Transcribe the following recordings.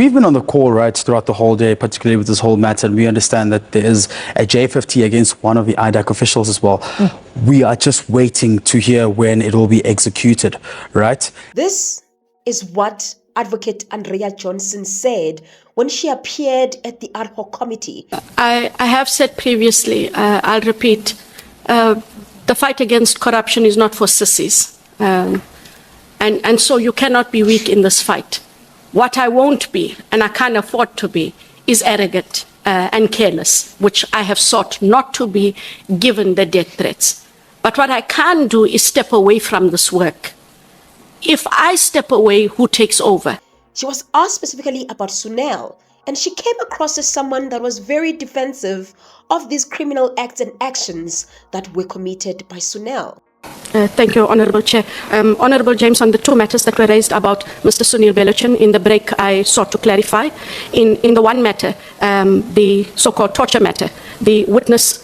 We've been on the call, right, throughout the whole day, particularly with this whole matter, and we understand that there is a J50 against one of the IDAC officials as well. We are just waiting to hear when it will be executed, right? This is what Advocate Andrea Johnson said when she appeared at the ad hoc committee. I have said previously, I'll repeat, the fight against corruption is not for sissies. And so you cannot be weak in this fight. What I won't be, and I can't afford to be, is arrogant and careless, which I have sought not to be given the death threats. But what I can do is step away from this work. If I step away, who takes over? She was asked specifically about Suneel, and she came across as someone that was very defensive of these criminal acts and actions that were committed by Suneel. Thank you, Honourable Chair. Honourable James, on the two matters that were raised about Mr. Suneel Bellochun, in the break I sought to clarify. In the one matter, the so-called torture matter, the witness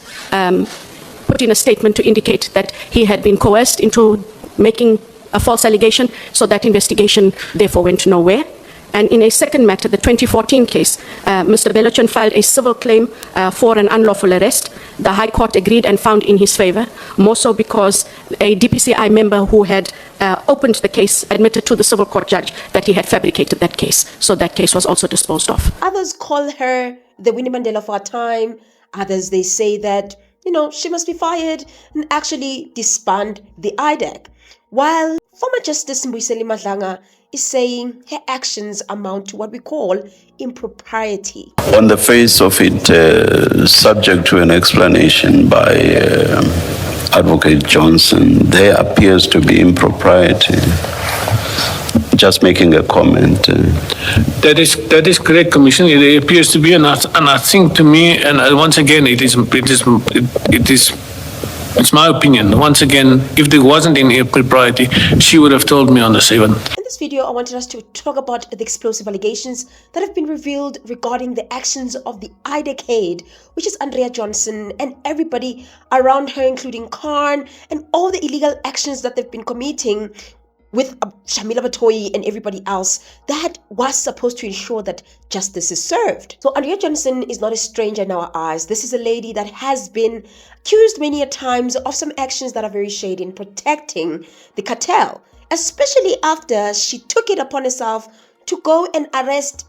put in a statement to indicate that he had been coerced into making a false allegation, so that investigation therefore went nowhere. And in a second matter, the 2014 case, Mr. Bellochun filed a civil claim for an unlawful arrest. The High Court agreed and found in his favor, more so because a DPCI member who had opened the case admitted to the civil court judge that he had fabricated that case. So that case was also disposed of. Others call her the Winnie Mandela of our time. Others, they say that, she must be fired and actually disband the IDAC. While former Justice Mbuyiseni Madlanga is saying her actions amount to what we call impropriety. On the face of it, subject to an explanation by Advocate Johnson, there appears to be impropriety. Just making a comment. That is correct, Commissioner. It appears to be, and I think to me, and once again, it's my opinion. Once again, if there wasn't any impropriety, she would have told me on the 7th. In this video, I wanted us to talk about the explosive allegations that have been revealed regarding the actions of the IDAC, which is Andrea Johnson, and everybody around her, including Khan, and all the illegal actions that they've been committing with Shamila, Batohi, and everybody else that was supposed to ensure that justice is served. So Andrea Johnson is not a stranger in our eyes. This is a lady that has been accused many a times of some actions that are very shady in protecting the cartel, especially after she took it upon herself to go and arrest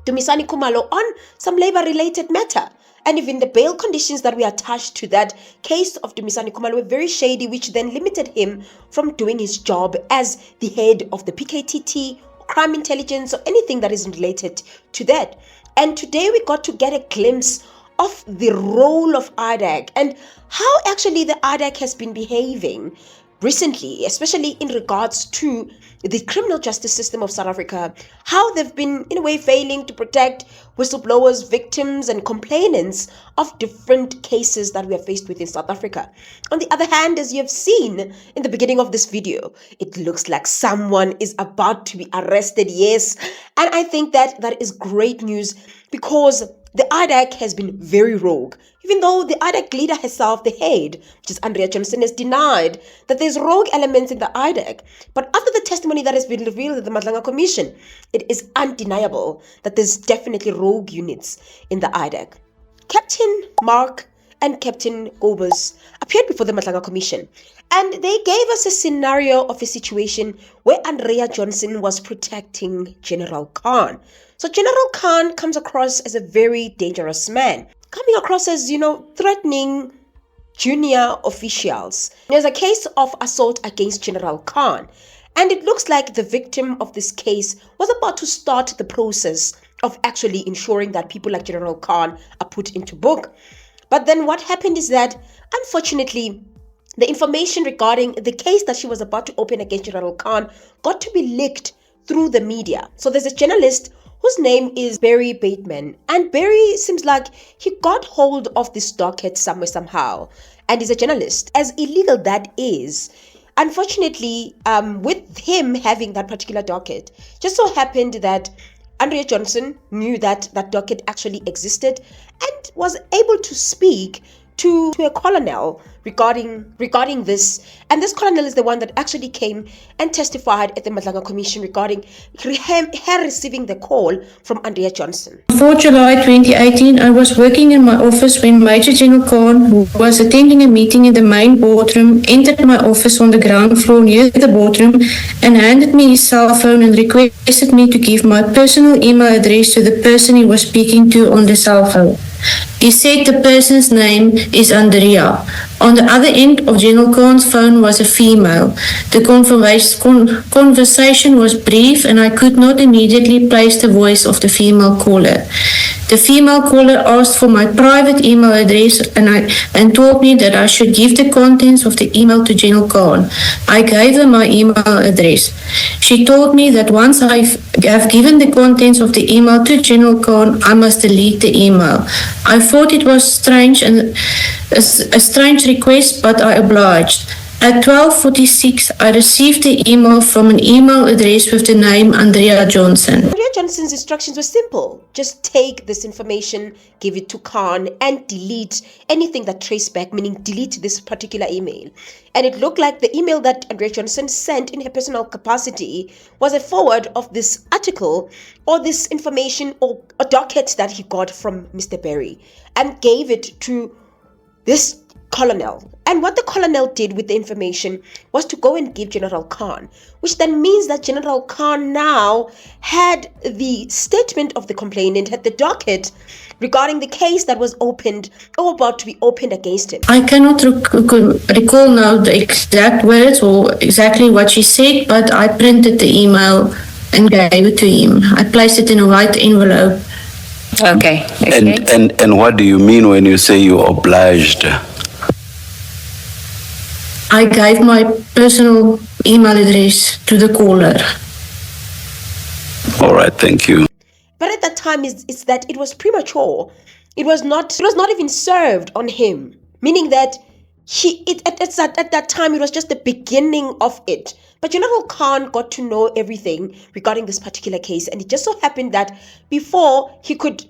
Dumisani Khumalo on some labor-related matter. And even the bail conditions that were attached to that case of Dumisani Khumalo were very shady, which then limited him from doing his job as the head of the PKTT, crime intelligence, or anything that is related to that. And today we got to get a glimpse of the role of IDAC and how actually the IDAC has been behaving recently, especially in regards to the criminal justice system of South Africa, how they've been, in a way, failing to protect whistleblowers, victims, and complainants of different cases that we are faced with in South Africa. On the other hand, as you have seen in the beginning of this video, it looks like someone is about to be arrested, yes. And I think that is great news, because the IDAC has been very rogue. Even though the IDAC leader herself, the head, which is Andrea Johnson, has denied that there's rogue elements in the IDAC. But after the testimony that has been revealed at the Matlala Commission, it is undeniable that there's definitely rogue units in the IDAC. Captain Mark and Captain Gobus appeared before the Matlala Commission, and they gave us a scenario of a situation where Andrea Johnson was protecting General Khan. So General Khan comes across as a very dangerous man, coming across as, threatening junior officials. There's a case of assault against General Khan, and it looks like the victim of this case was about to start the process of actually ensuring that people like General Khan are put into book. But then what happened is that, unfortunately, the information regarding the case that she was about to open against General Khan got to be leaked through the media. So there's a journalist whose name is Barry Bateman. And Barry seems like he got hold of this docket somehow, and is a journalist. As illegal that is, unfortunately, with him having that particular docket, just so happened that Andrea Johnson knew that that docket actually existed and was able to speak to a colonel regarding this, and this colonel is the one that actually came and testified at the Matlala Commission regarding her receiving the call from Andrea Johnson. 4 July 2018, I was working in my office when Major General Khan, who was attending a meeting in the main boardroom, entered my office on the ground floor near the boardroom and handed me his cell phone and requested me to give my personal email address to the person he was speaking to on the cell phone. He said the person's name is Andrea. On the other end of General Khan's phone was a female. The conversation was brief and I could not immediately place the voice of the female caller. The female caller asked for my private email address and told me that I should give the contents of the email to General Khan. I gave her my email address. She told me that once I have given the contents of the email to General Khan, I must delete the email. I thought it was strange and a strange request, but I obliged. At 12:46, I received the email from an email address with the name Andrea Johnson. Andrea Johnson's instructions were simple. Just take this information, give it to Khan, and delete anything that traced back, meaning delete this particular email. And it looked like the email that Andrea Johnson sent in her personal capacity was a forward of this article or this information or a docket that he got from Mr. Berry and gave it to this colonel. And what the colonel did with the information was to go and give General Khan, which then means that General Khan now had the statement of the complainant, had the docket regarding the case that was opened or about to be opened against him. I cannot recall now the exact words or exactly what she said, but I printed the email and gave it to him. I placed it in a white envelope. Okay. And what do you mean when you say you obliged? I gave my personal email address to the caller. All right, thank you. But at that time, it's that it was premature. It was not even served on him, meaning that at that time, it was just the beginning of it. But General Khan got to know everything regarding this particular case, and it just so happened that before he could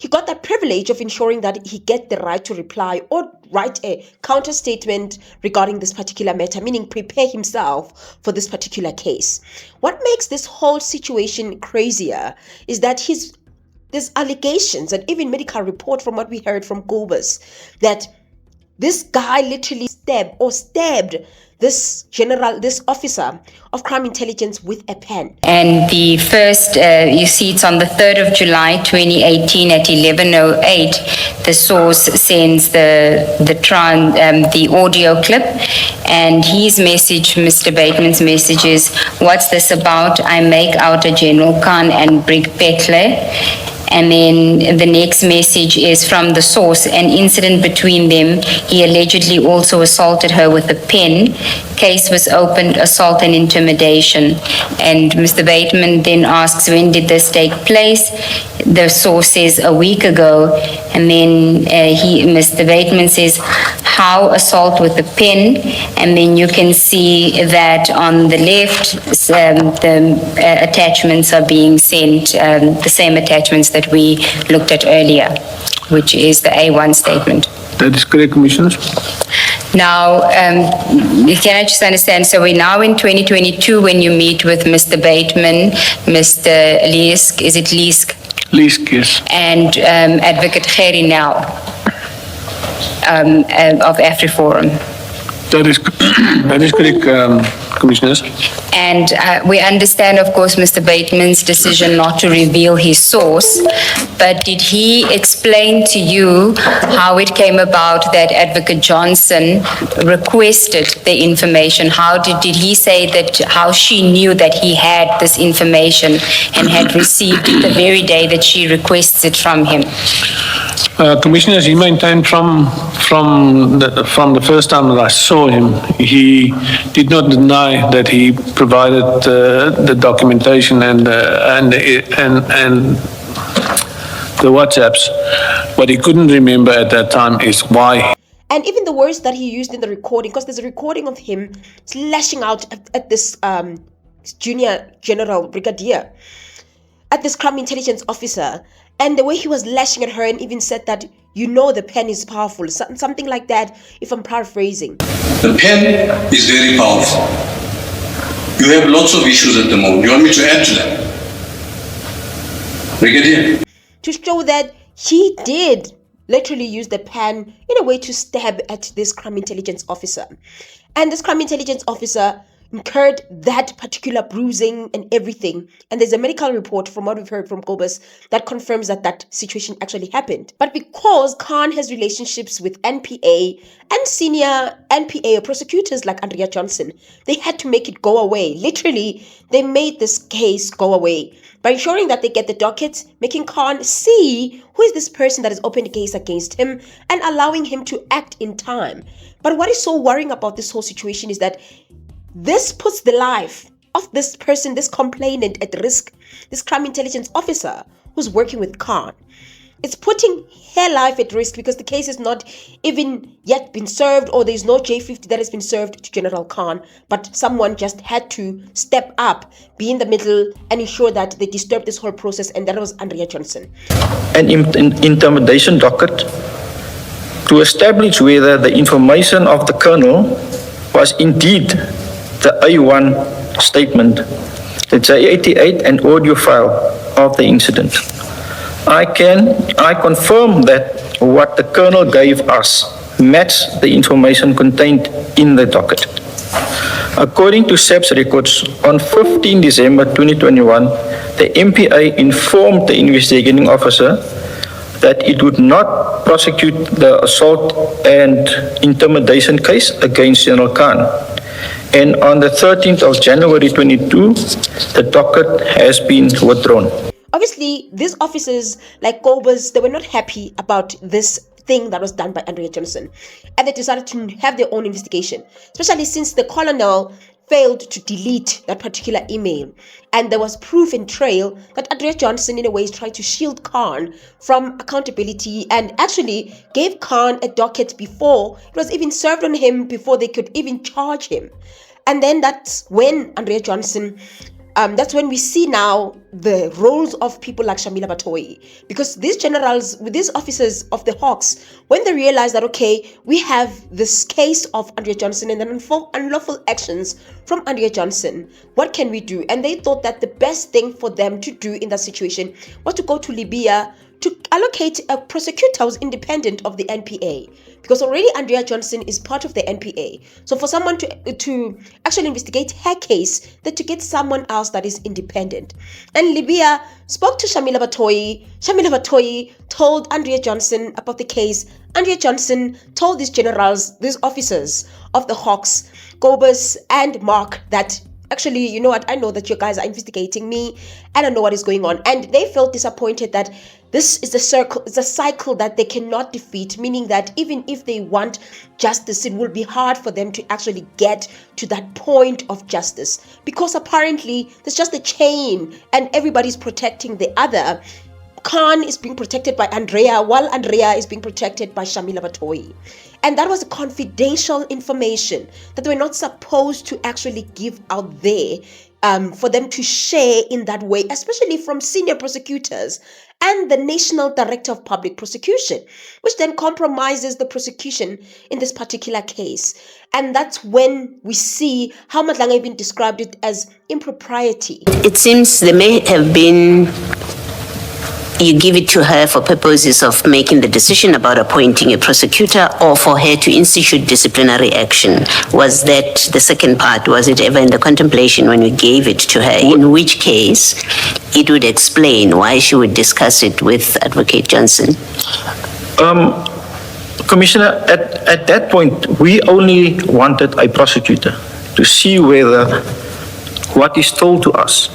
he got that privilege of ensuring that he get the right to reply or write a counter statement regarding this particular matter, meaning prepare himself for this particular case. What makes this whole situation crazier is that there's allegations and even medical report from what we heard from Gobus that this guy literally stabbed this officer of crime intelligence with a pen. And the first, you see it's on the 3rd of July 2018 at 11:08, the source sends the audio clip, and his message, Mr. Bateman's message is, "What's this about? I make out a General Khan and Brig Phethle." And then the next message is from the source, an incident between them. He allegedly also assaulted her with a pen. Case was opened, assault and intimidation. And Mr. Bateman then asks, when did this take place? The source says a week ago. And then Mr. Bateman says, how assault with a pen? And then you can see that on the left, the attachments are being sent, the same attachments that we looked at earlier, which is the A1 statement. That is correct, Commissioners. Now, can I just understand, so we're now in 2022 when you meet with Mr. Bateman, Mr. Liesk, is it Liesk? Liesk, yes. And Advocate Gerrie now of AfriForum. That is correct, Commissioners. And we understand, of course, Mr. Bateman's decision not to reveal his source, but did he explain to you how it came about that Advocate Johnson requested the information? How did he say that, how she knew that he had this information and had received it the very day that she requests it from him? Commissioners, he maintained from the first time that I saw him, he did not deny that he provided the documentation and the WhatsApps. What he couldn't remember at that time is why. And even the words that he used in the recording, because there's a recording of him lashing out at this junior general brigadier. at this crime intelligence officer, and the way he was lashing at her and even said that, you know, the pen is powerful, something like that, if I'm paraphrasing. The pen is very powerful. You have lots of issues at the moment. You want me to add to that? Brigadier? To show that he did literally use the pen in a way to stab at this crime intelligence officer. And this crime intelligence officer incurred that particular bruising and everything. And there's a medical report from what we've heard from Kobus that confirms that that situation actually happened. But because Khan has relationships with NPA and senior NPA prosecutors like Andrea Johnson, they had to make it go away. Literally, they made this case go away by ensuring that they get the docket, making Khan see who is this person that has opened a case against him and allowing him to act in time. But what is so worrying about this whole situation is that this puts the life of this person, this complainant, at risk. This crime intelligence officer who's working with Khan. It's putting her life at risk because the case has not even yet been served, or there's no J50 that has been served to General Khan, but someone just had to step up, be in the middle, and ensure that they disturb this whole process, and that was Andrea Johnson. An intimidation docket to establish whether the information of the colonel was indeed the A1 statement, the J88 and audio file of the incident. I confirm that what the colonel gave us matched the information contained in the docket. According to SAP's records, on 15 December 2021, the MPA informed the investigating officer that it would not prosecute the assault and intimidation case against General Khan. And on the 13th of January 22, the docket has been withdrawn. Obviously, these officers like Kobus, they were not happy about this thing that was done by Andrea Johnson, and they decided to have their own investigation, especially since the colonel failed to delete that particular email, and there was proof and trail that Andrea Johnson in a way is trying to shield Khan from accountability and actually gave Khan a docket before it was even served on him, before they could even charge him. And then that's when Andrea Johnson that's when we see now the roles of people like Shamila Batohi, because these generals, these officers of the Hawks, when they realize that, okay, we have this case of Andrea Johnson and then unlawful actions from Andrea Johnson, what can we do? And they thought that the best thing for them to do in that situation was to go to Libya to allocate a prosecutor who's independent of the NPA, because already Andrea Johnson is part of the NPA. So for someone to actually investigate her case, then to get someone else that is independent. And Libya spoke to Shamila Batohi. Shamila Batohi told Andrea Johnson about the case. Andrea Johnson told these generals, these officers of the Hawks, Kobus and Mark, that actually, you know what, I know that you guys are investigating me and I know what is going on. And they felt disappointed that this is a cycle that they cannot defeat, meaning that even if they want justice, it will be hard for them to actually get to that point of justice, because apparently there's just a chain and everybody's protecting the other. Khan is being protected by Andrea, while Andrea is being protected by Shamila Batohi. And that was confidential information that they were not supposed to actually give out there for them to share in that way, especially from senior prosecutors and the National Director of Public Prosecution, which then compromises the prosecution in this particular case. And that's when we see how Matlala even described it as impropriety. It seems there may have been, you give it to her for purposes of making the decision about appointing a prosecutor or for her to institute disciplinary action. Was that the second part? Was it ever in the contemplation when we gave it to her? In which case, it would explain why she would discuss it with Advocate Johnson. Commissioner, at that point, we only wanted a prosecutor to see whether what is told to us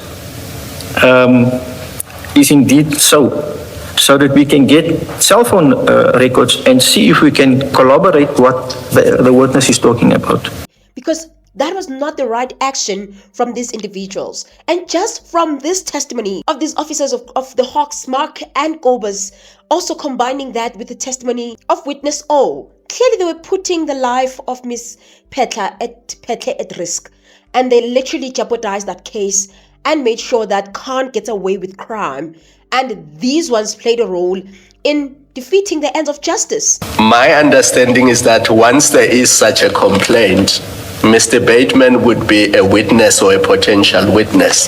is indeed so that we can get cell phone records and see if we can corroborate what the witness is talking about. Because that was not the right action from these individuals. And just from this testimony of these officers of the Hawks, Mark and Kobus, also combining that with the testimony of witness O, clearly they were putting the life of Miss Phethle at risk. And they literally jeopardized that case. and made sure that Khan gets away with crime. And these ones played a role in defeating the ends of justice. My understanding is that once there is such a complaint, Mr. Bateman would be a witness or a potential witness.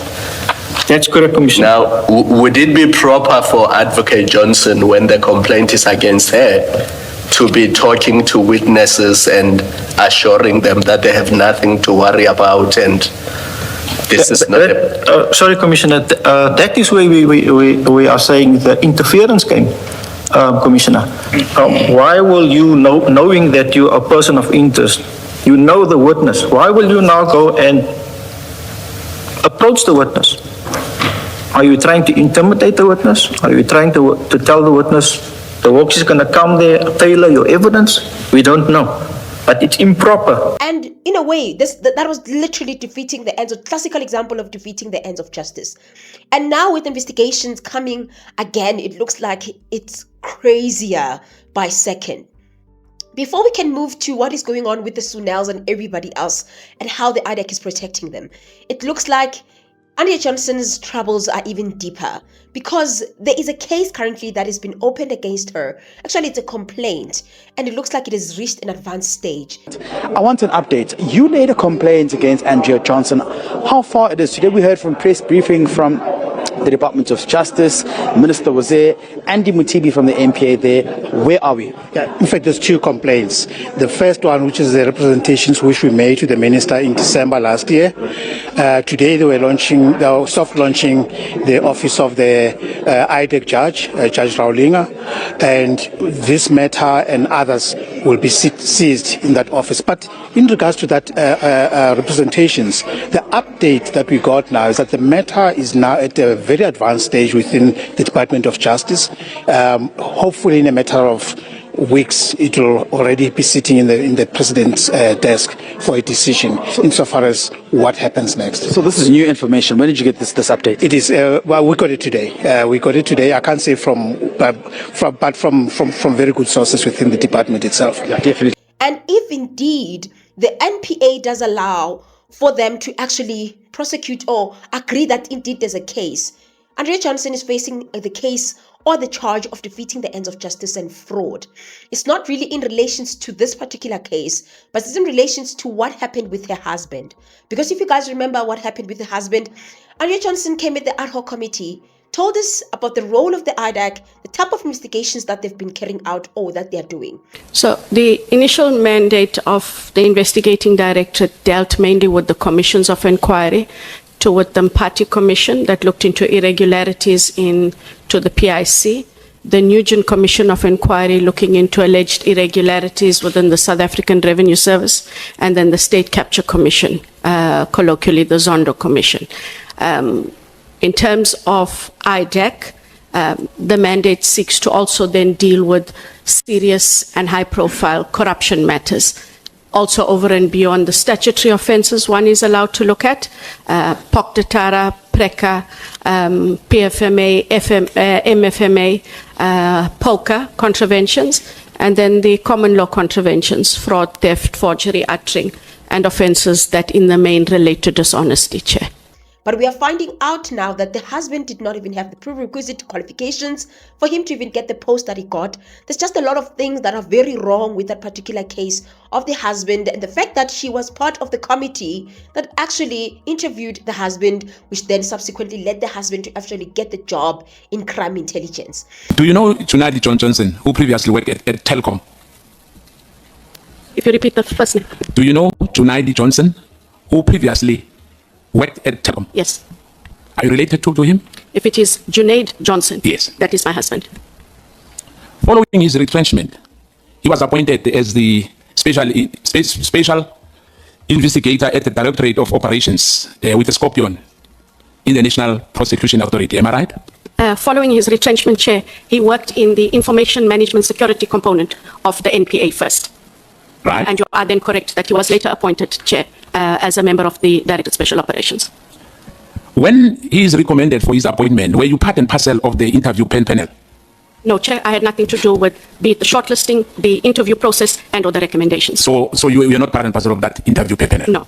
That's correct, Commissioner. Now, would it be proper for Advocate Johnson, when the complaint is against her, to be talking to witnesses and assuring them that they have nothing to worry about and this is not sorry, Commissioner, that is where we are saying the interference came, Commissioner. Why will you, knowing that you are a person of interest, you know the witness, why will you now go and approach the witness? Are you trying to intimidate the witness? Are you trying to tell the witness the work is going to come there, tailor your evidence? We don't know, but it's improper. And in a way, that was literally defeating the ends of, classical example of defeating the ends of justice. And now with investigations coming again, it looks like it's crazier by second. Before we can move to what is going on with the Suneels and everybody else and how the IDAC is protecting them, it looks like Andrea Johnson's troubles are even deeper because there is a case currently that has been opened against her. Actually, it's a complaint, and it looks like it has reached an advanced stage. I want an update. You laid a complaint against Andrea Johnson. How far it is? Today we heard from press briefing from the Department of Justice. Minister was there. Andy Mothibi from the MPA there. Where are we? Yeah, in fact, there's two complaints. The first one, which is the representations which we made to the minister in December last year. Today they were soft launching the office of the IDAC judge, Judge Raulinga, and this matter and others will be seized in that office. But in regards to that representations, the update that we got now is that the matter is now at a very advanced stage within the Department of Justice. Hopefully in a matter of weeks, it will already be sitting in the president's desk for a decision insofar as what happens next. So this is new information. When did you get this update? It is well, we got it today. We got it today. I can't say from very good sources within the department itself. Yeah, definitely. And if indeed the NPA does allow for them to actually prosecute or agree that indeed there's a case, Andrea Johnson is facing the case or the charge of defeating the ends of justice and fraud. It's not really in relation to this particular case, but it's in relation to what happened with her husband. Because if you guys remember what happened with her husband, Andrea Johnson came at the ad hoc committee, told us about the role of the IDAC, the type of investigations that they've been carrying out or that they're doing. So the initial mandate of the investigating directorate dealt mainly with the commissions of inquiry, with the party commission that looked into irregularities to the PIC, the Nugent Commission of Inquiry looking into alleged irregularities within the South African Revenue Service, and then the State Capture Commission, colloquially the Zondo Commission. In terms of IDAC, the mandate seeks to also then deal with serious and high-profile corruption matters, also over and beyond the statutory offences one is allowed to look at, POC-Detara, PRECA, PFMA, MFMA, POCA contraventions, and then the common law contraventions, fraud, theft, forgery, uttering, and offences that in the main relate to dishonesty, Chair. But we are finding out now that the husband did not even have the prerequisite qualifications for him to even get the post that he got. There's just a lot of things that are very wrong with that particular case of the husband, and the fact that she was part of the committee that actually interviewed the husband, which then subsequently led the husband to actually get the job in crime intelligence. Do you know Suneel Johnson, who previously worked at Telkom? If you repeat the first name. Do you know Suneel Johnson, who previously worked at Telkom? Yes. Are you related to him? If it is Junaid Johnson, yes, that is my husband. Following his retrenchment, he was appointed as the special investigator at the Directorate of Operations with a Scorpion in the National Prosecution Authority. Am I right? Following his retrenchment, Chair, he worked in the information management security component of the NPA first. Right. And you are then correct that he was later appointed Chair as a member of the Directorate Special Operations. When he is recommended for his appointment, were you part and parcel of the interview panel? No, Chair, I had nothing to do with be it the shortlisting, the interview process, and or the recommendations. So you are not part and parcel of that interview panel? No.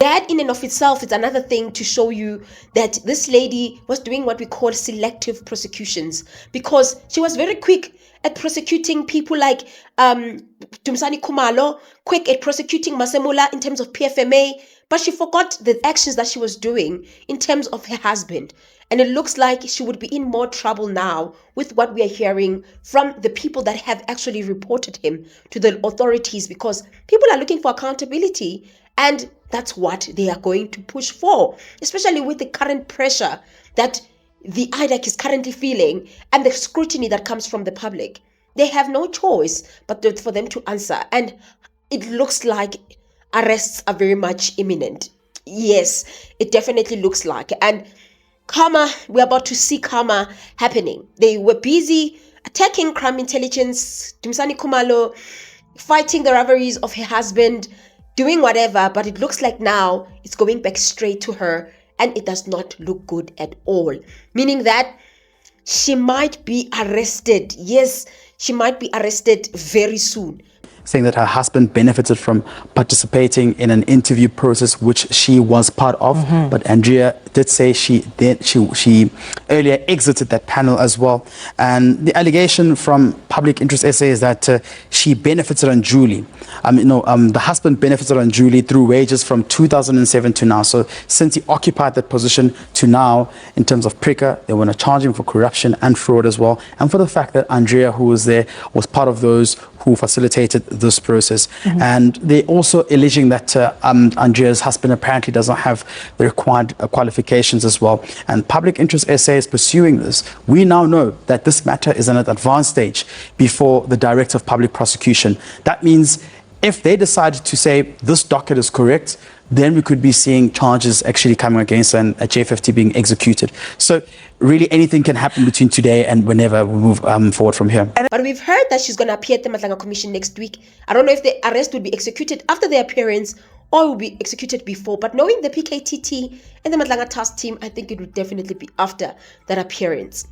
That in and of itself is another thing to show you that this lady was doing what we call selective prosecutions, because she was very quick at prosecuting people like Dumisani Khumalo, quick at prosecuting Masemula in terms of PFMA, but she forgot the actions that she was doing in terms of her husband. And it looks like she would be in more trouble now with what we are hearing from the people that have actually reported him to the authorities, because people are looking for accountability, and that's what they are going to push for, especially with the current pressure that the IDAC is currently feeling and the scrutiny that comes from the public. They have no choice but for them to answer, and it looks like arrests are very much imminent. Yes, it definitely looks like. And karma, we're about to see karma happening. They were busy attacking crime intelligence, Dumisani Khumalo, fighting the rivalries of her husband, doing whatever, but it looks like now it's going back straight to her, and it does not look good at all. Meaning that she might be arrested. Yes, she might be arrested very soon. Saying that her husband benefited from participating in an interview process which she was part of, but Andrea did say she earlier exited that panel as well. And the allegation from Public Interest SA is that she benefited unduly. The husband benefited unduly through wages from 2007 to now. So since he occupied that position to now, in terms of PRICA, they want to charge him for corruption and fraud as well, and for the fact that Andrea, who was there, was part of those who facilitated this process. And they're also alleging that Andrea's husband apparently does not have the required qualifications as well. And Public Interest SA is pursuing this. We now know that this matter is at an advanced stage before the Director of Public Prosecution. That means if they decide to say this docket is correct, then we could be seeing charges actually coming against and a J50 being executed. So really anything can happen between today and whenever we move forward from here. But we've heard that she's going to appear at the Matlala Commission next week. I don't know if the arrest will be executed after the appearance or will be executed before. But knowing the PKTT and the Matlala task team, I think it would definitely be after that appearance.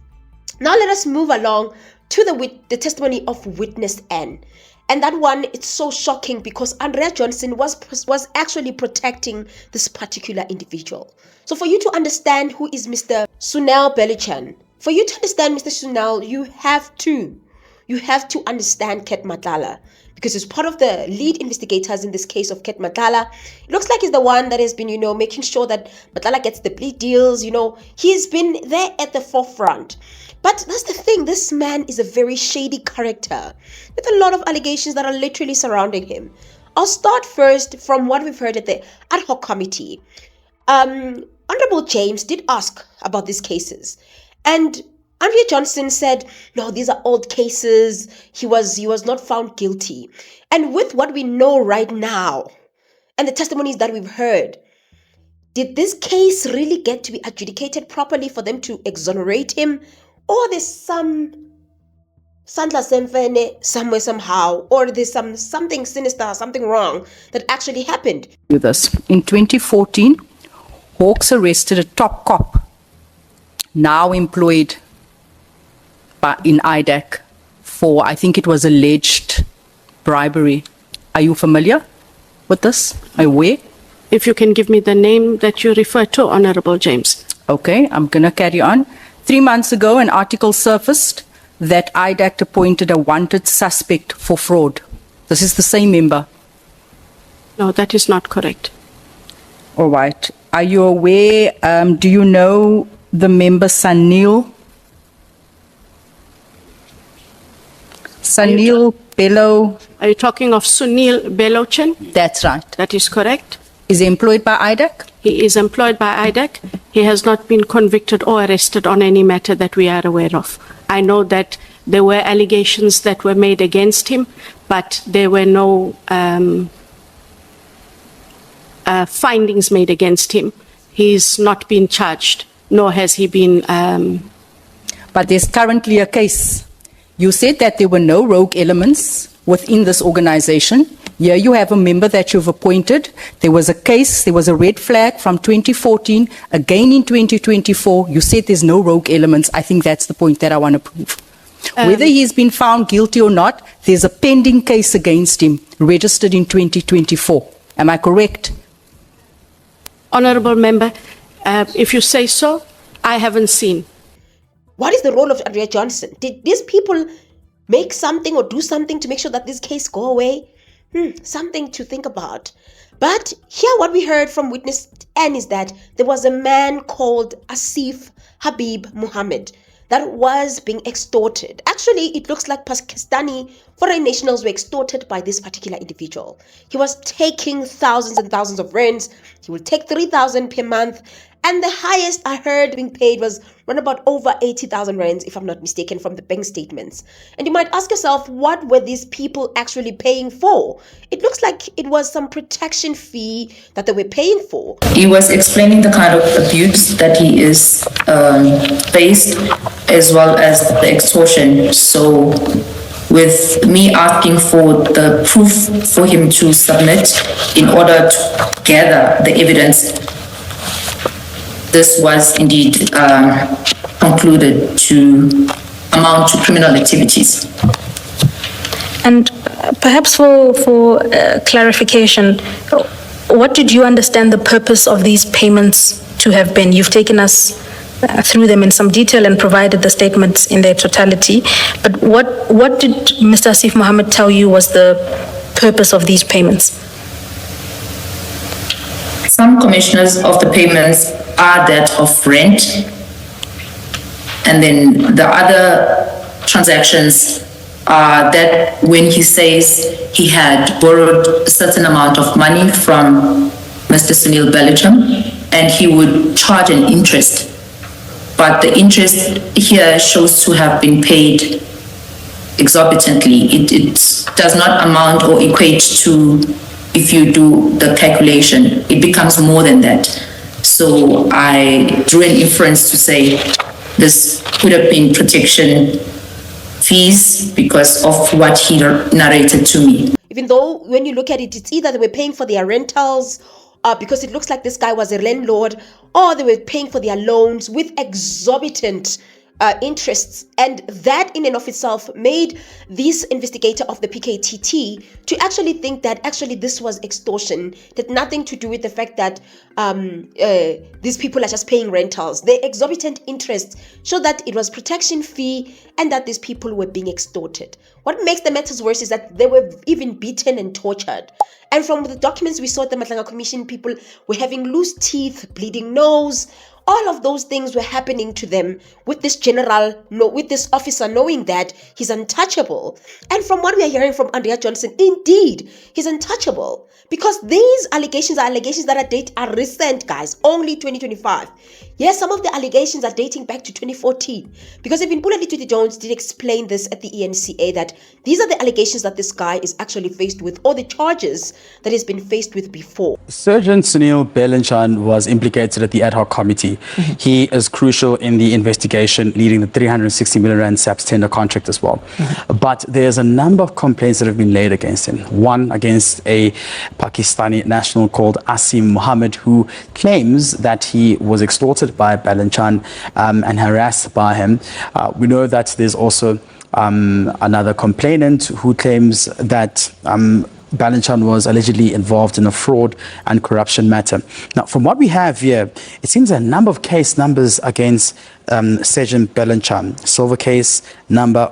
Now let us move along to the testimony of witness N. And that one, it's so shocking because Andrea Johnson was actually protecting this particular individual. So for you to understand who is Mr. Suneel Bellochun, for you to understand Mr. Suneel, you have to understand Ket Matlala, because he's part of the lead investigators in this case of Ket Matlala. It looks like he's the one that has been, making sure that Matlala gets the plea deals. He's been there at the forefront. But that's the thing, this man is a very shady character with a lot of allegations that are literally surrounding him. I'll start first from what we've heard at the ad hoc committee. Honorable James did ask about these cases, and Andrea Johnson said, no, these are old cases. He was not found guilty. And with what we know right now and the testimonies that we've heard, did this case really get to be adjudicated properly for them to exonerate him? Or there's some Sandla Semfene somewhere somehow, or there's something sinister, something wrong that actually happened. This. In 2014, Hawks arrested a top cop, now employed in IDAC for, I think it was alleged bribery. Are you familiar with this? Are you aware? If you can give me the name that you refer to, Honorable James. Okay, I'm going to carry on. 3 months ago, an article surfaced that IDAC appointed a wanted suspect for fraud. This is the same member. No, that is not correct. All right. Are you aware, do you know the member Suneel? Suneel Bellochun? Are you talking of Suneel Bellochun? That's right. That is correct. Is he employed by IDAC? He is employed by IDAC. He has not been convicted or arrested on any matter that we are aware of. I know that there were allegations that were made against him, but there were no findings made against him. He's not been charged, nor has he been... But there's currently a case. You said that there were no rogue elements within this organization. Here you have a member that you've appointed. There was a case, there was a red flag from 2014, again in 2024. You said there's no rogue elements. I think that's the point that I want to prove. Whether he's been found guilty or not, there's a pending case against him registered in 2024. Am I correct? Honourable Member, if you say so, I haven't seen. What is the role of Andrea Johnson? Did these people make something or do something to make sure that this case go away? Something to think about. But here what we heard from witness N is that there was a man called Asif Habib Muhammad that was being extorted. Actually, it looks like Pakistani foreign nationals were extorted by this particular individual. He was taking thousands and thousands of rands. He would take 3,000 per month. And the highest I heard being paid was around about over 80,000 rands, if I'm not mistaken, from the bank statements. And you might ask yourself, what were these people actually paying for? It looks like it was some protection fee that they were paying for. He was explaining the kind of abuse that he is faced, as well as the extortion. So with me asking for the proof for him to submit in order to gather the evidence, this was indeed concluded to amount to criminal activities. And perhaps for clarification, what did you understand the purpose of these payments to have been? You've taken us through them in some detail and provided the statements in their totality. But what did Mr. Asif Mohammed tell you was the purpose of these payments? Some commissioners of the payments are that of rent, and then the other transactions are that when he says he had borrowed a certain amount of money from Mr. Suneel Bellochun, and he would charge an interest, but the interest here shows to have been paid exorbitantly. It does not amount or equate to, if you do the calculation, it becomes more than that. So I drew an inference to say this could have been protection fees because of what he narrated to me. Even though when you look at it, it's either they were paying for their rentals, because it looks like this guy was a landlord, or they were paying for their loans with exorbitant interests, and that in and of itself made this investigator of the PKTT to actually think that actually this was extortion. It had nothing to do with the fact that these people are just paying rentals. The exorbitant interest showed that it was protection fee and that these people were being extorted. What makes the matters worse is that they were even beaten and tortured. And from the documents we saw at the Matlala Commission, people were having loose teeth, bleeding nose. All of those things were happening to them with this with this officer knowing that he's untouchable. And from what we are hearing from Andrea Johnson, indeed, he's untouchable. Because these allegations are allegations that are recent, guys, only 2025. Yes, some of the allegations are dating back to 2014. Because even Bulelituti Jones did explain this at the ENCA, that these are the allegations that this guy is actually faced with, or the charges that he's been faced with before. Sergeant Suneel Bellochun was implicated at the ad hoc committee. He is crucial in the investigation leading the 360 million rand SAPS tender contract as well. But there's a number of complaints that have been laid against him. One against a Pakistani national called Asif Mohammed, who claims that he was extorted by Bellochun and harassed by him. We know that there's also another complainant who claims that Bellochun was allegedly involved in a fraud and corruption matter. Now, from what we have here, it seems a number of case numbers against Sergeant Bellochun. Silver case number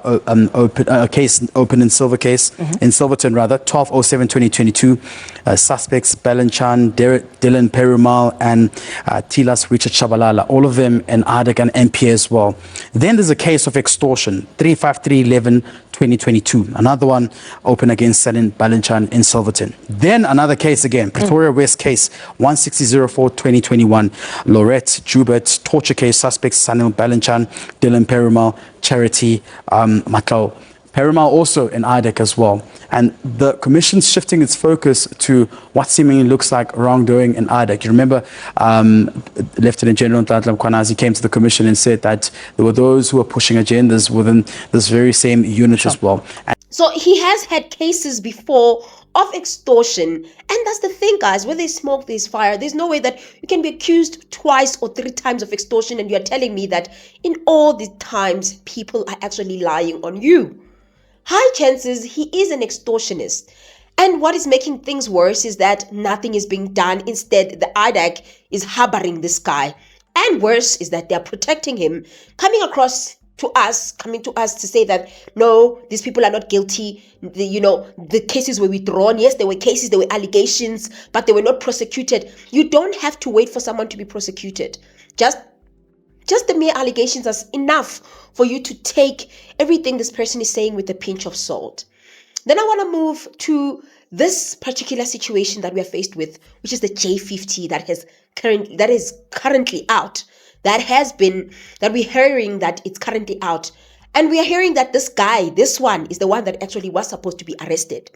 case open in Silver case in Silverton rather 12/07/2022. Suspects Bellochun, Dylan Perumal, and Tilas Richard Shabalala. All of them in IDAC and NPA as well. Then there's a case of extortion 353/11/2022. Another one open against Sergeant Bellochun in Silverton. Then another case again, Pretoria West case 160/04/2021. Lorette Jubert torture case suspects Suneel Bellochun, Dylan Perumal, Charity Matlala. Perumal also in IDAC as well. And the commission's shifting its focus to what seemingly looks like wrongdoing in IDAC. You remember Lieutenant General Dumisani came to the commission and said that there were those who were pushing agendas within this very same unit as well. So he has had cases before of extortion, and that's the thing, guys. Where there's smoke, there's fire. There's no way that you can be accused twice or 3 times of extortion and you're telling me that in all these times people are actually lying on you. High chances he is an extortionist. And what is making things worse is that nothing is being done. Instead, the IDAC is harboring this guy. And worse is that they are protecting him, coming to us to say that, no, these people are not guilty. The cases were withdrawn. Yes, there were cases, there were allegations, but they were not prosecuted. You don't have to wait for someone to be prosecuted. Just the mere allegations are enough for you to take everything this person is saying with a pinch of salt. Then I want to move to this particular situation that we are faced with, which is the J50 that is currently out. That we're hearing that it's currently out. And we are hearing that this one is the one that actually was supposed to be arrested.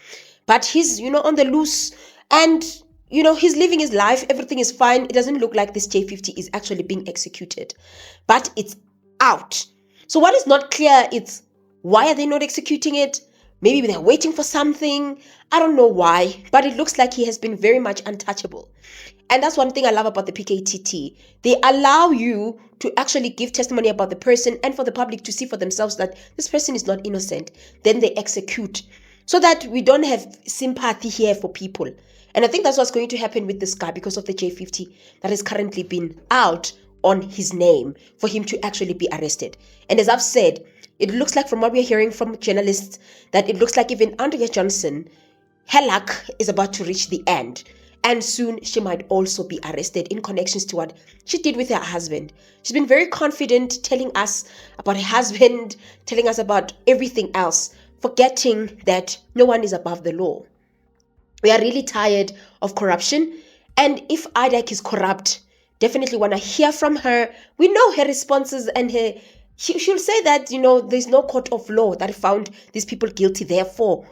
But he's, on the loose, and, he's living his life. Everything is fine. It doesn't look like this J50 is actually being executed. But it's out. So what is not clear is, why are they not executing it? Maybe they're waiting for something. I don't know why, but it looks like he has been very much untouchable. And that's one thing I love about the PKTT. They allow you to actually give testimony about the person and for the public to see for themselves that this person is not innocent. Then they execute so that we don't have sympathy here for people. And I think that's what's going to happen with this guy because of the J50 that has currently been out on his name for him to actually be arrested. And as I've said, it looks like from what we're hearing from journalists that it looks like even Andrea Johnson, her luck is about to reach the end. And soon she might also be arrested in connections to what she did with her husband. She's been very confident telling us about her husband, telling us about everything else, forgetting that no one is above the law. We are really tired of corruption. And if IDAC is corrupt, definitely want to hear from her. We know her responses and she'll say that, there's no court of law that found these people guilty. Therefore,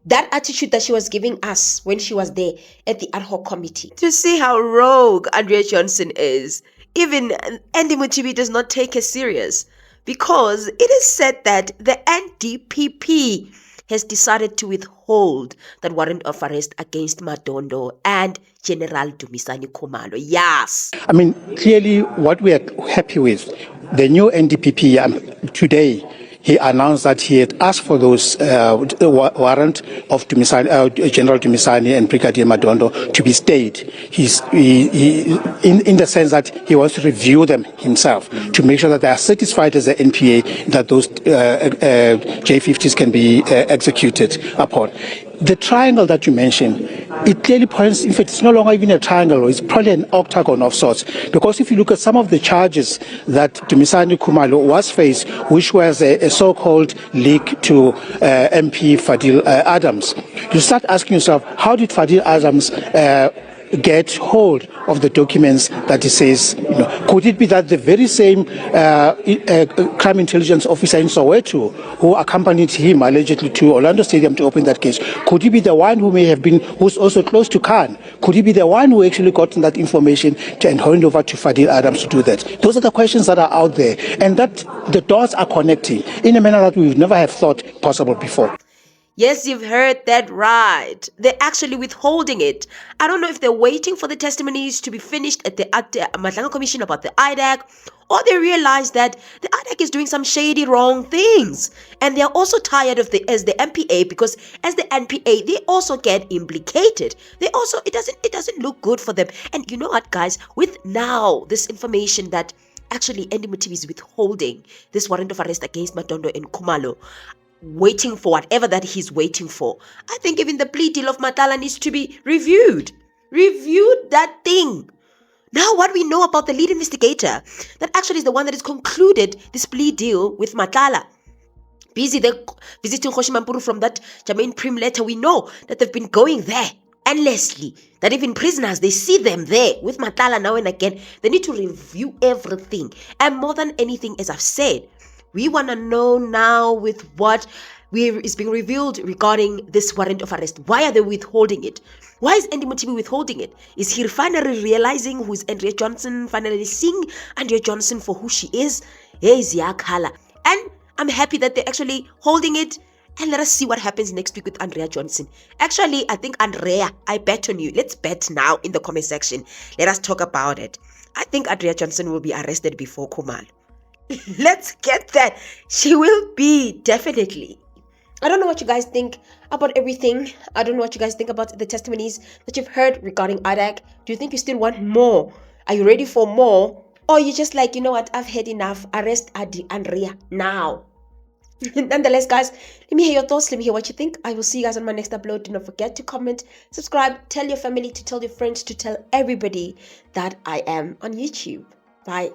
that attitude that she was giving us when she was there at the ad hoc committee. To see how rogue Andrea Johnson is, even Andy Mothibi does not take her serious, because it is said that the NDPP has decided to withhold that warrant of arrest against Madondo and General Dumisani Khumalo. Yes. I mean, clearly what we are happy with, the new NDPP today, he announced that he had asked for those warrant of General Dumisani and Brigadier Madondo to be stayed. In the sense that he wants to review them himself to make sure that they are satisfied as the NPA that those J50s can be executed upon. The triangle that you mentioned, it clearly points, in fact, it's no longer even a triangle, it's probably an octagon of sorts. Because if you look at some of the charges that Dumisani Khumalo was faced, which was a so-called leak to MP Phethle Adams, you start asking yourself, how did Phethle Adams get hold of the documents that he says, could it be that the very same crime intelligence officer in Soweto who accompanied him allegedly to Orlando Stadium to open that case, could he be the one who may have been, who's also close to Khan? Could he be the one who actually got that information and hand over to Phethle Adams to do that? Those are the questions that are out there, and that the dots are connecting in a manner that we would never have thought possible before. Yes, you've heard that right. They're actually withholding it. I don't know if they're waiting for the testimonies to be finished at the Matlala Commission about the IDAC, or they realize that the IDAC is doing some shady wrong things. And they're also tired of the MPA, because as the NPA, they also get implicated. It doesn't look good for them. And you know what, guys, with now this information that actually Andy Mothibi is withholding this warrant of arrest against Madondo and Khumalo, waiting for whatever that he's waiting for. I think even the plea deal of Matlala needs to be reviewed. Reviewed that thing. Now what we know about the lead investigator, that actually is the one that has concluded this plea deal with Matlala. Busy there visiting Khoshimampuru from that Jermaine Prim letter, we know that they've been going there endlessly. That even prisoners, they see them there with Matlala now and again. They need to review everything. And more than anything, as I've said, we want to know now with what is being revealed regarding this warrant of arrest. Why are they withholding it? Why is Andy Mothibi withholding it? Is he finally realizing who's Andrea Johnson, finally seeing Andrea Johnson for who she is? Here's Yakhala. And I'm happy that they're actually holding it. And let us see what happens next week with Andrea Johnson. Actually, I think Andrea, I bet on you. Let's bet now in the comment section. Let us talk about it. I think Andrea Johnson will be arrested before Khumalo. Let's get that. She will be, definitely. I don't know what you guys think about everything. I don't know what you guys think about the testimonies that you've heard regarding IDAC. Do you think you still want more? Are you ready for more? Or you just like, you know what, I've had enough. Arrest Andrea now. Nonetheless, guys, let me hear your thoughts. Let me hear what you think. I will see you guys on my next upload. Do not forget to comment, subscribe, tell your family, to tell your friends, to tell everybody that I am on YouTube. Bye.